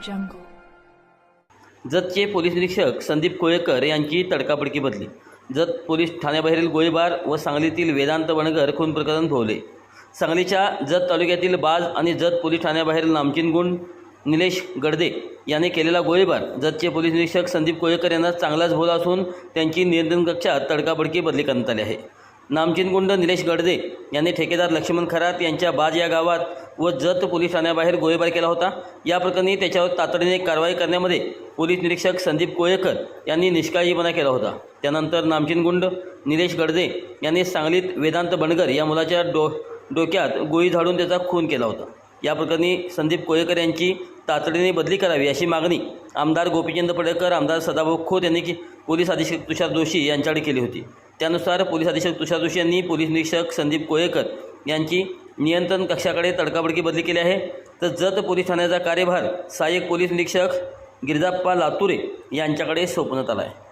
jungle. जतचे police निरीक्षक संदीप कोळेकर यांची तडकाफडकी बदली. जत पोलीस ठाण्याबाहेरील गोळीबार व सांगलीतील वेदांत वणगर खून प्रकरण भोवले. सांगलीच्या जत तालुक्यातील बाज आणि जत पोलीस ठाण्याबाहेरील नामचिनगुंड निलेश गडदे याने केलेला गोळीबार जतचे पोलीस निरीक्षक संदीप कोळेकर यांना चांगलाच भोवला असून त्यांची नियंत्रण कक्षात तडकाफडकी बदली करण्यात आली आहे. नामचिनगुंड निलेश गडदे यांनी ठेकेदार लक्ष्मण खरात यांच्या बाज या गावात व जत पोलीस ठाण्याबाहेर गोळीबार केला होता. या प्रकरणी त्याच्यावर तातडीने कारवाई करण्यामध्ये पोलीस निरीक्षक संदीप कोळेकर यांनी निष्काळजीपणा केला होता. त्यानंतर नामचिनगुंड निलेश गडदे यांनी सांगलीत वेदांत बनगर या मुलाच्या डोक्यात गोळी झाडून त्याचा खून केला होता. या प्रकरणी संदीप कोळेकर यांची तातडीने बदली करावी अशी मागणी आमदार गोपीचंद पडळकर, आमदार सदाभाऊ खोत यांनी पोलीस अधीक्षक तुषार जोशी यांच्याकडे केली होती. त्यानुसार पोलीस अधीक्षक तुषार जोशी यांनी पोलीस निरीक्षक संदीप कोळेकर यांची नियंत्रण कक्षाकडे तडकाफडकी बदली केली आहे. तर जत पोलीस ठाण्याचा कार्यभार सहाय्यक पोलीस निरीक्षक गिरिजाप्पा लातुरे यांच्याकडे सोपवण्यात आला आहे.